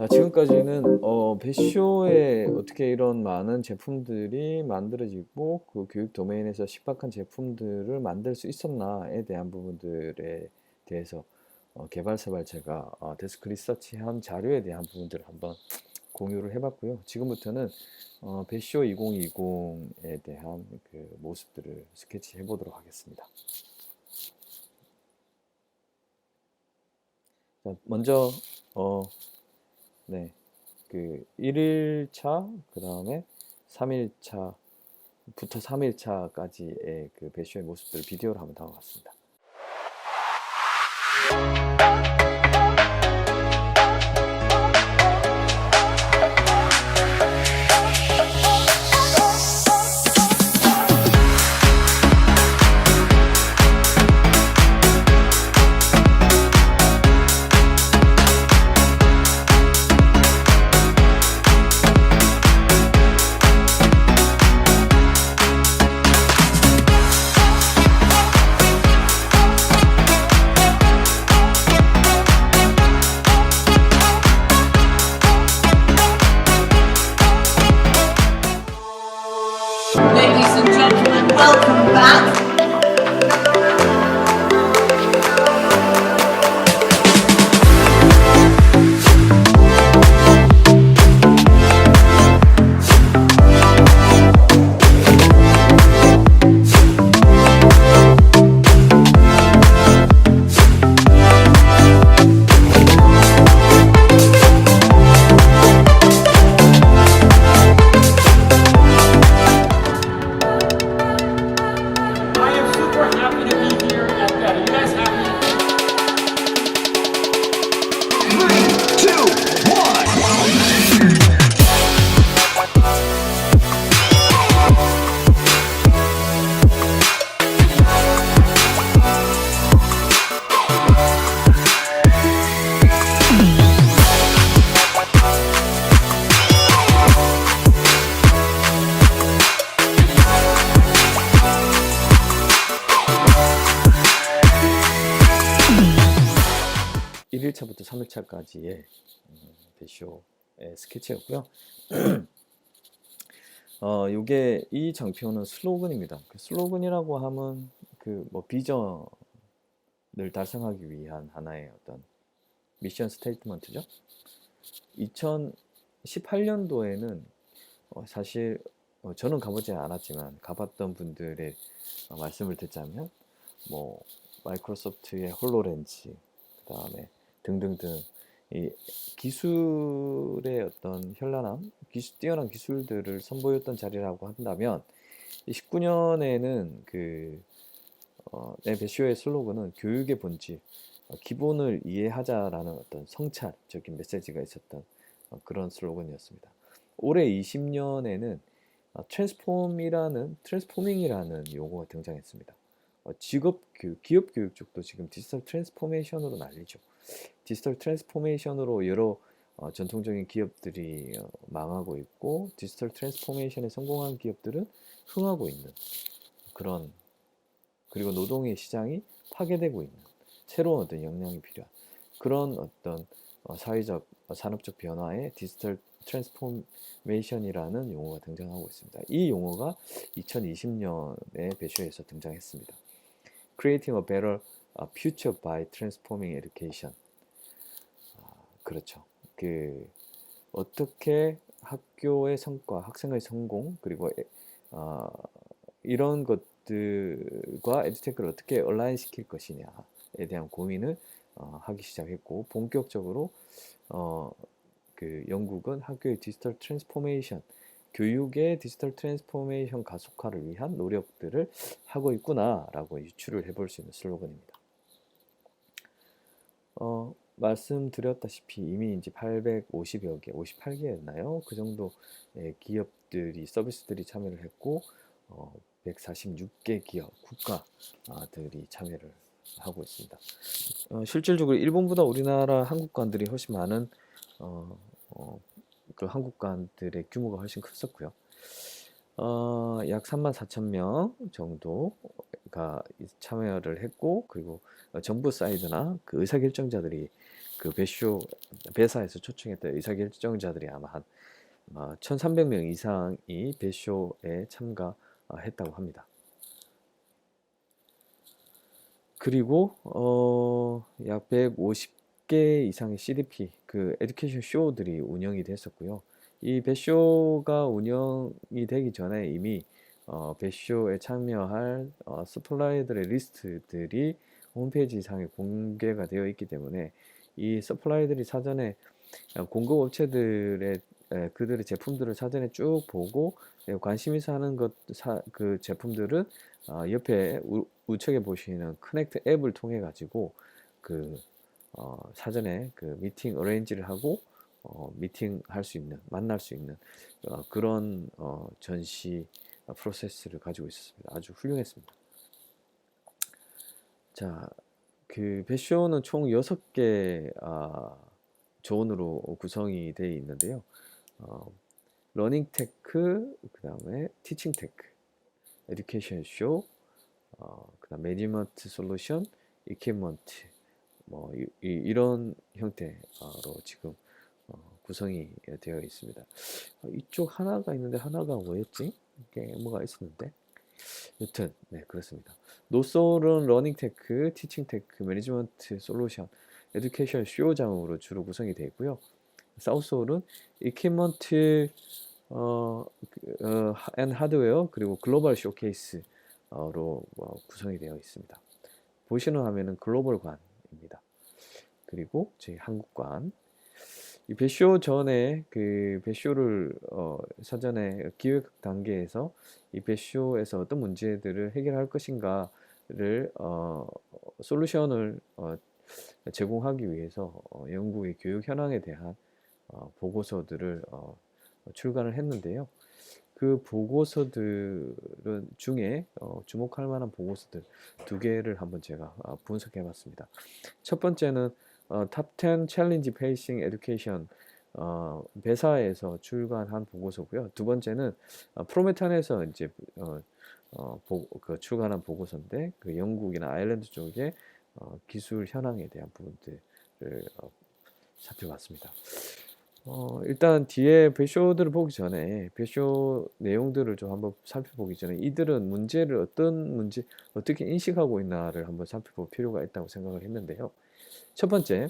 지금까지는 배쇼에 어떻게 이런 많은 제품들이 만들어지고 그 교육 도메인에서 신박한 제품들을 만들 수 있었나에 대한 부분들에 대해서 개발사발 제가 데스크 리서치한 자료에 대한 부분들을 한번 공유를 해봤고요. 지금부터는 배쇼 2020에 대한 그 모습들을 스케치해 보도록 하겠습니다. 자, 먼저 그 1일차, 그 다음에 3일차부터 3일차까지의 그 배쇼의 모습들 비디오를 한번 담아봤습니다. Ladies and gentlemen, welcome back. 1일차부터 3일차까지의 배쇼의 스케치였고요. 요게 이 장표는 슬로건입니다. 그 슬로건이라고 하면 그 뭐 비전을 달성하기 위한 하나의 어떤 미션 스테이트먼트죠. 2018년도에는 사실 저는 가보지 않았지만 가봤던 분들의 말씀을 듣자면 뭐 마이크로소프트의 홀로렌즈, 그 다음에 등등등 이 기술의 어떤 현란함, 뛰어난 기술들을 선보였던 자리라고 한다면 19년에는 그 배쇼의 슬로건은 교육의 본질, 기본을 이해하자라는 어떤 성찰적인 메시지가 있었던 그런 슬로건이었습니다. 올해 20년에는 트랜스포밍이라는 용어가 등장했습니다. 기업 교육 쪽도 지금 디지털 트랜스포메이션으로 난리죠. 디지털 트랜스포메이션으로 여러 전통적인 기업들이 망하고 있고, 디지털 트랜스포메이션에 성공한 기업들은 흥하고 있는 그런, 그리고 노동의 시장이 파괴되고 있는 새로운 어떤 역량이 필요한 그런 어떤 사회적, 산업적 변화에 디지털 트랜스포메이션이라는 용어가 등장하고 있습니다. 이 용어가 2020년에 배쇼에서 등장했습니다. Creating a better future by transforming education. 그렇죠. 그 어떻게 학교의 성과, 학생의 성공, 그리고 이런 것들과 에듀테크를 어떻게 얼라인 시킬 것이냐에 대한 고민을 하기 시작했고, 본격적으로 그 영국은 학교의 디지털 트랜스포메이션, 교육의 디지털 트랜스포메이션 가속화를 위한 노력들을 하고 있구나라고 유추를 해볼 수 있는 슬로건입니다. 말씀드렸다시피 이미 이제 850여 개, 58개였나요? 그 정도 기업들이, 서비스들이 참여를 했고, 146개 기업, 국가들이 참여를 하고 있습니다. 실질적으로 일본보다 우리나라 한국관들이 훨씬 많은 그 한국관들의 규모가 훨씬 컸었고요. 약 34,000명 정도가 참여를 했고, 그리고 정부 사이드나 그 의사결정자들이 그 배사에서 초청했던 의사결정자들이 아마 한 1,300명 이상이 배쇼에 참가했다고 합니다. 그리고 약 150개 이상의 CDP 그 에듀케이션 쇼들이 운영이 됐었고요. 이 배쇼가 운영이 되기 전에 이미 배쇼에 참여할 서플라이들의 리스트들이 홈페이지 상에 공개가 되어 있기 때문에 이 서플라이들이 사전에 공급 업체들의 그들의 제품들을 사전에 쭉 보고 관심 있어 하는 그 제품들은 옆에 우측에 보시는 커넥트 앱을 통해 가지고 그 사전에 그 미팅 어레인지를 하고 미팅 할 수 있는 만날 수 있는 그런 전시 프로세스를 가지고 있었습니다. 아주 훌륭했습니다. 자, 그 배쇼는 총 6개 존으로 구성이 되어 있는데요. 러닝 테크, 그 다음에 티칭 테크, 에듀케이션 쇼, 그 다음 매니지먼트 솔루션, 이퀴먼트, 뭐 이런 형태로 지금 구성이 되어 있습니다. 이쪽 하나가 있는데 하나가 뭐였지? 이게 뭐가 있었는데 여튼 네 그렇습니다. 노솔은 러닝 테크, 티칭 테크, 매니지먼트 솔루션, 에듀케이션 쇼장으로 주로 구성이 되어 있고요. 사우스홀은 이퀴먼트 앤 하드웨어 그리고 글로벌 쇼케이스로 구성이 되어 있습니다. 보시는 화면은 글로벌관입니다. 그리고 저희 한국관. 이 배쇼 전에 그 배쇼를 사전에 기획 단계에서 이 배쇼에서 어떤 문제들을 해결할 것인가를 솔루션을 제공하기 위해서 영국의 교육 현황에 대한 보고서들을 출간을 했는데요. 그 보고서들은 중에 주목할 만한 보고서들 2개를 한번 제가 분석해 봤습니다. 첫 번째는 Top 10 Challenge Facing Education 배사에서 출간한 보고서고요. 두 번째는 프로메탄에서 이제 그 출간한 보고서인데 그 영국이나 아일랜드 쪽의 기술 현황에 대한 부분들을 살펴봤습니다. 일단 뒤에 배쇼들을 보기 전에 배쇼 내용들을 좀 한번 살펴보기 전에 이들은 문제를 어떻게 인식하고 있나를 한번 살펴볼 필요가 있다고 생각을 했는데요. 첫 번째,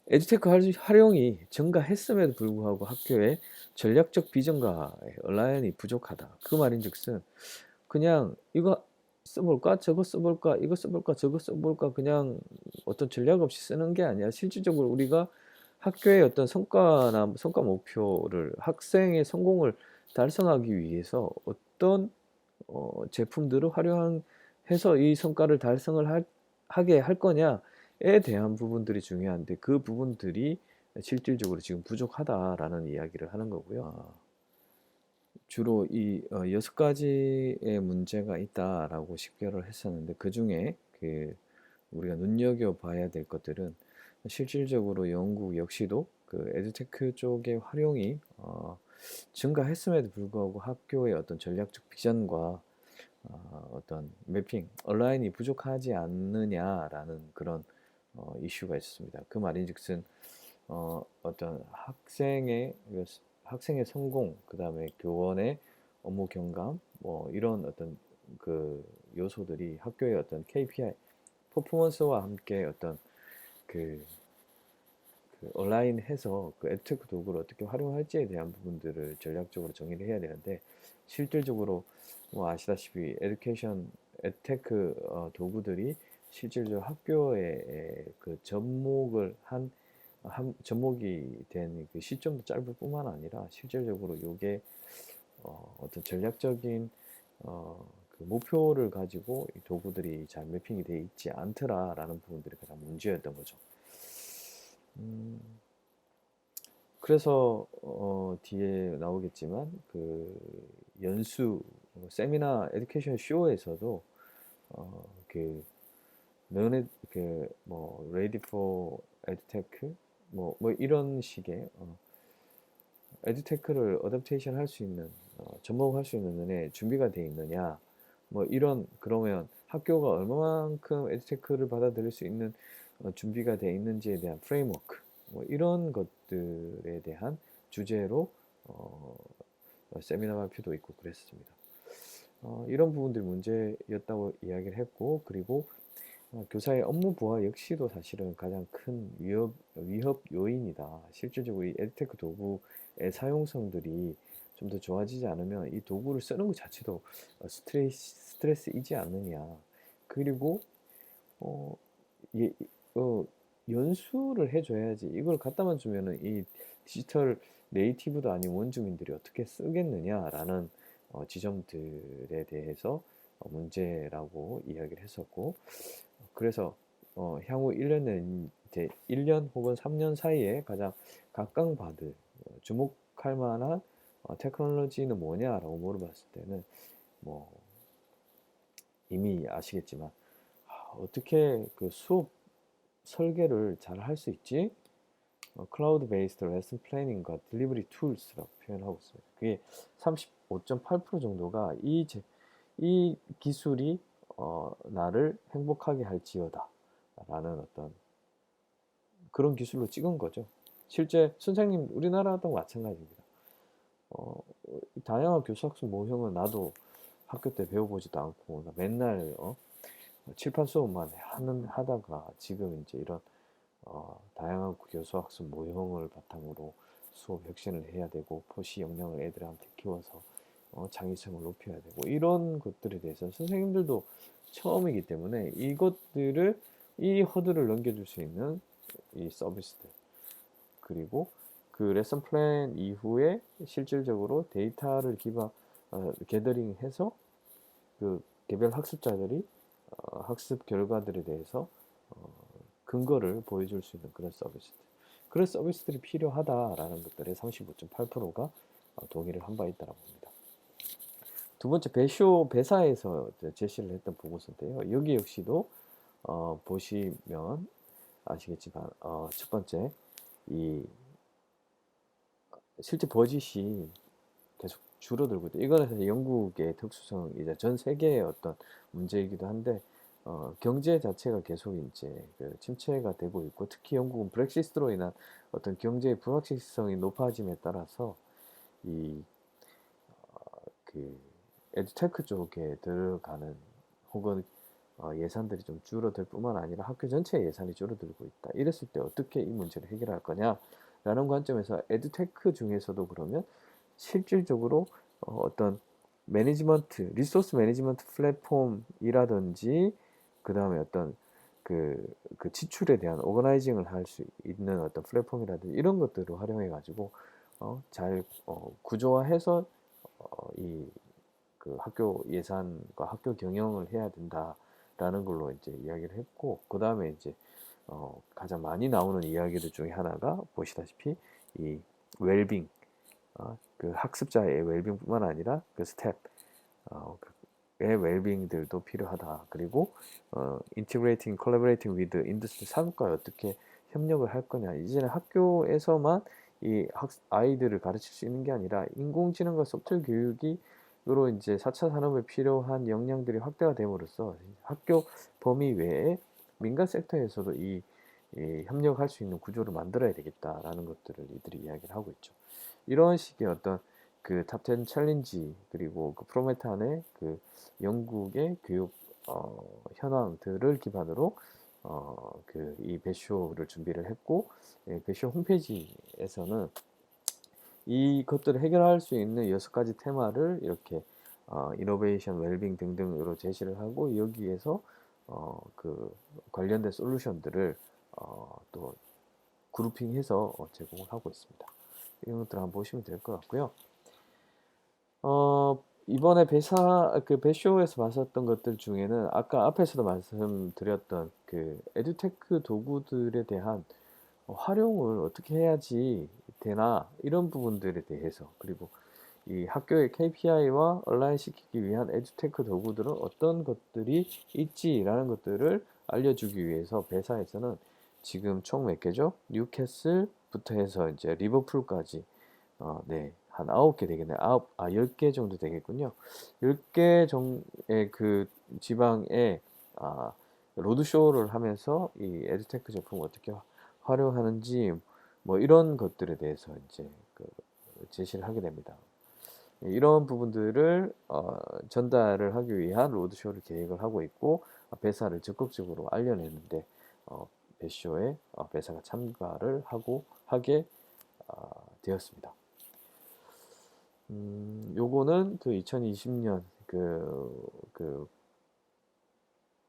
에듀테크 활용이 증가했음에도 불구하고 학교의 전략적 비전과 얼라인이 부족하다. 그 말인즉슨 그냥 이거 써볼까 저거 써볼까 이거 써볼까 저거 써볼까 그냥 어떤 전략 없이 쓰는 게 아니라 실질적으로 우리가 학교의 어떤 성과나 성과 목표를 학생의 성공을 달성하기 위해서 어떤 제품들을 활용해서 이 성과를 달성을 하게 할 거냐에 대한 부분들이 중요한데 그 부분들이 실질적으로 지금 부족하다라는 이야기를 하는 거고요. 주로 이 6가지의 문제가 있다라고 식별을 했었는데 그 중에 그 우리가 눈여겨봐야 될 것들은 실질적으로 영국 역시도 그 에듀테크 쪽의 활용이 증가했음에도 불구하고 학교의 어떤 전략적 비전과 어떤 매핑, 얼라인이 부족하지 않느냐라는 그런 이슈가 있었습니다. 그 말인즉슨 어떤 학생의 성공, 그 다음에 교원의 업무 경감, 뭐 이런 어떤 그 요소들이 학교의 어떤 KPI, 퍼포먼스와 함께 어떤 그 온라인해서 그 에듀테크 도구를 어떻게 활용할지에 대한 부분들을 전략적으로 정의를 해야 되는데 실질적으로 뭐 아시다시피 에듀테크 도구들이 실질적으로 학교의 그 접목이 된 그 시점도 짧을 뿐만 아니라 실질적으로 이게 어떤 전략적인 그 목표를 가지고 이 도구들이 잘 매핑이 되어 있지 않더라라는 부분들이 가장 문제였던 거죠. 그래서 뒤에 나오겠지만 그 연수 세미나 에듀케이션 쇼에서도 그 너네 그뭐 ready for edtech 뭐 이런 식의 에듀테크를 어댑테이션 할 수 있는 접목할 수 있는 너네 준비가 되어 있느냐 뭐 이런 그러면 학교가 얼마만큼 에듀테크를 받아들일 수 있는 준비가 되어 있는지에 대한 프레임워크, 뭐 이런 것들에 대한 주제로 세미나 발표도 있고 그랬습니다. 이런 부분들이 문제였다고 이야기를 했고, 그리고 교사의 업무 부하 역시도 사실은 가장 큰 위협 요인이다. 실질적으로 이 에듀테크 도구의 사용성들이 좀 더 좋아지지 않으면 이 도구를 쓰는 것 자체도 스트레스이지 않느냐. 그리고 어, 예, 연수를 해줘야지. 이걸 갖다만 주면은 이 디지털 네이티브도 아닌 원주민들이 어떻게 쓰겠느냐라는 지점들에 대해서 문제라고 이야기를 했었고, 그래서 향후 1년 내 이제 1년 혹은 3년 사이에 가장 각광받을 주목할 만한 테크놀로지는 뭐냐라고 물어봤을 때는 뭐 이미 아시겠지만 어떻게 그 수업 설계를 잘 할 수 있지? 클라우드 베이스드 레슨 플래닝과 딜리버리 툴스라고 표현하고 있습니다. 그게 35.8% 정도가 이 기술이 나를 행복하게 할지어다 라는 어떤 그런 기술로 찍은 거죠. 실제 선생님 우리나라도 마찬가지입니다. 어, 다양한 교수학습 모형은 나도 학교 때 배워보지도 않고 맨날 칠판 수업만 하다가 지금 이제 이런 다양한 교수학습 모형을 바탕으로 수업 혁신을 해야 되고 포시 역량을 애들한테 키워서 창의성을 높여야 되고 이런 것들에 대해서 선생님들도 처음이기 때문에 이 허들을 넘겨줄 수 있는 이 서비스들, 그리고 그 레슨 플랜 이후에 실질적으로 데이터를 게더링해서 그 개별 학습자들이 학습 결과들에 대해서 어, 근거를 보여줄 수 있는 그런 서비스들이 필요하다라는 것들의 35.8%가 동의를 한 바 있다고 봅니다. 두 번째, 배사에서 제시를 했던 보고서인데요. 여기 역시도 보시면 아시겠지만 첫 번째, 이 실제 버짓이 계속 줄어들고 있다. 이거는 사실 영국의 특수성이자 전 세계의 어떤 문제이기도 한데 경제 자체가 계속 이제 그 침체가 되고 있고, 특히 영국은 브렉시트로 인한 어떤 경제의 불확실성이 높아짐에 따라서 이 그 에듀테크 쪽에 들어가는 혹은 예산들이 좀 줄어들 뿐만 아니라 학교 전체의 예산이 줄어들고 있다. 이랬을 때 어떻게 이 문제를 해결할 거냐라는 관점에서 에듀테크 중에서도 그러면 실질적으로 어떤 리소스 매니지먼트 플랫폼이라든지 그 다음에 어떤 그 지출에 대한 오거나이징을 할 수 있는 어떤 플랫폼이라든지 이런 것들을 활용해 가지고 잘 구조화해서 이 그 학교 예산과 학교 경영을 해야 된다라는 걸로 이제 이야기를 했고, 그 다음에 이제 가장 많이 나오는 이야기들 중에 하나가 보시다시피 이 웰빙, 그 학습자의 웰빙뿐만 아니라 그 스텝의 웰빙들도 필요하다. 그리고 integrating, collaborating with industry, 산업과 어떻게 협력을 할 거냐. 이제는 학교에서만 이 아이들을 가르칠 수 있는 게 아니라 인공지능과 소프트웨어 교육으로 이제 4차 산업에 필요한 역량들이 확대가 됨으로써 학교 범위 외에 민간 섹터에서도 이 협력할 수 있는 구조를 만들어야 되겠다라는 것들을 이들이 이야기를 하고 있죠. 이런 식의 어떤 그 탑10 챌린지, 그리고 그 프로메탄의 그 영국의 교육 현황들을 기반으로 그 이 배쇼를 준비를 했고, 배쇼 홈페이지에서는 이것들을 해결할 수 있는 6가지 테마를 이렇게 이노베이션, 웰빙 등등으로 제시를 하고, 여기에서 그 관련된 솔루션들을 또 그룹핑해서 제공을 하고 있습니다. 이런 것들 한번 보시면 될 것 같고요. 이번에 배쇼에서 봤었던 것들 중에는 아까 앞에서도 말씀드렸던 그 에듀테크 도구들에 대한 활용을 어떻게 해야지 되나, 이런 부분들에 대해서, 그리고 이 학교의 KPI와 얼라인시키기 위한 에듀테크 도구들은 어떤 것들이 있지라는 것들을 알려주기 위해서 배사에서는 지금 총 몇 개죠? 뉴캐슬부터 해서 이제 리버풀까지 네, 한 9개 되겠네요. 10개 정도 되겠군요. 10개 정의 그 지방에 로드쇼를 하면서 이 에듀테크 제품을 어떻게 활용하는지 뭐 이런 것들에 대해서 이제 그 제시를 하게 됩니다. 이런 부분들을 전달을 하기 위한 로드쇼를 계획을 하고 있고 배사를 적극적으로 알려내는데 배쇼에 배사가 참가를 하게 되었습니다. 요거는 그 2020년 그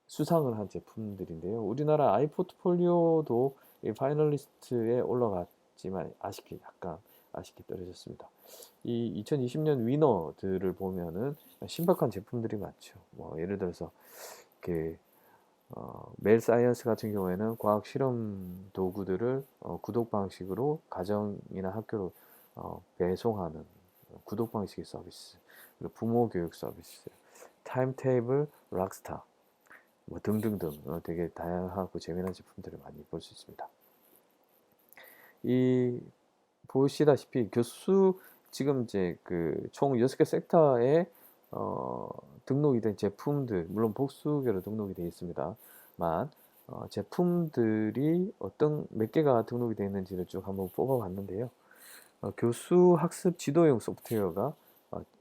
수상을 한 제품들인데요. 우리나라 아이포트폴리오도 이 파이널리스트에 올라갔지만 약간 아쉽게 떨어졌습니다. 이 2020년 위너들을 보면은 신박한 제품들이 많죠. 뭐 예를 들어서 그 멜 사이언스 같은 경우에는 과학 실험 도구들을 구독 방식으로 가정이나 학교로 배송하는 구독 방식의 서비스, 그리고 부모 교육 서비스, 타임테이블, 락스타 뭐 등등등 되게 다양하고 재미난 제품들을 많이 볼 수 있습니다. 이 보시다시피 교수 지금 이제 그 총 6개 섹터에 등록이 된 제품들, 물론 복수계로 등록이 되어 있습니다만 제품들이 몇 개가 등록이 되어 있는지를 쭉 한번 뽑아봤는데요. 교수 학습 지도용 소프트웨어가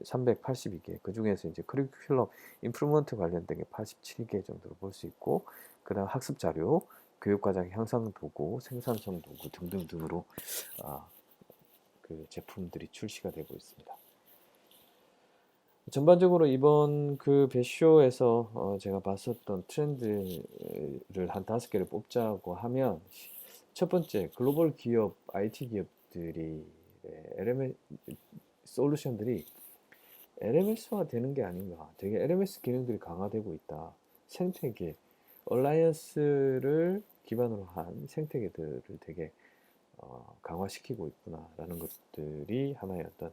382개, 그 중에서 이제 커리큘럼 임프루먼트 관련된 게 87개 정도로 볼 수 있고, 그다음 학습 자료, 교육과정 향상 도구, 생산성 도구 등등등으로 그 제품들이 출시가 되고 있습니다. 전반적으로 이번 그 배쇼에서 제가 봤었던 트렌드를 한 5개를 뽑자고 하면, 첫 번째, 글로벌 기업, IT 기업들이 LMS 솔루션들이 LMS화 되는 게 아닌가. 되게 LMS 기능들이 강화되고 있다. 생태계, 얼라이언스를 기반으로 한 생태계들을 되게 강화시키고 있구나라는 것들이 하나의 어떤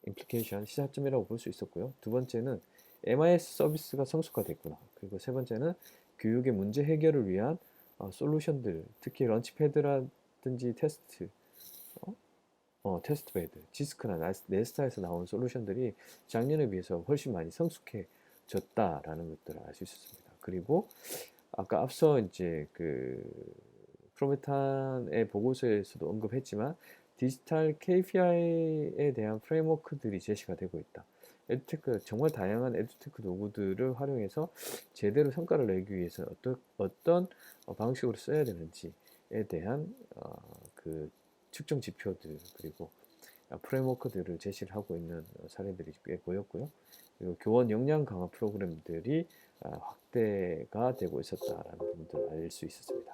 임플리케이션 시사점이라고 볼 수 있었고요. 두 번째는 MIS 서비스가 성숙화됐구나. 그리고 세 번째는 교육의 문제 해결을 위한 솔루션들, 특히 런치패드라든지 테스트베드, 지스크나 네스타에서 나온 솔루션들이 작년에 비해서 훨씬 많이 성숙해졌다라는 것들을 알 수 있었습니다. 그리고 아까 앞서 이제 그 프로메탄의 보고서에서도 언급했지만 디지털 KPI에 대한 프레임워크들이 제시가 되고 있다. 정말 다양한 에듀테크 도구들을 활용해서 제대로 성과를 내기 위해서 어떤 방식으로 써야 되는지에 대한 그 측정 지표들, 그리고 프레임워크들을 제시를 하고 있는 사례들이 꽤 보였고요. 그리고 교원 역량 강화 프로그램들이 확대가 되고 있었다라는 부분들을 알 수 있었습니다.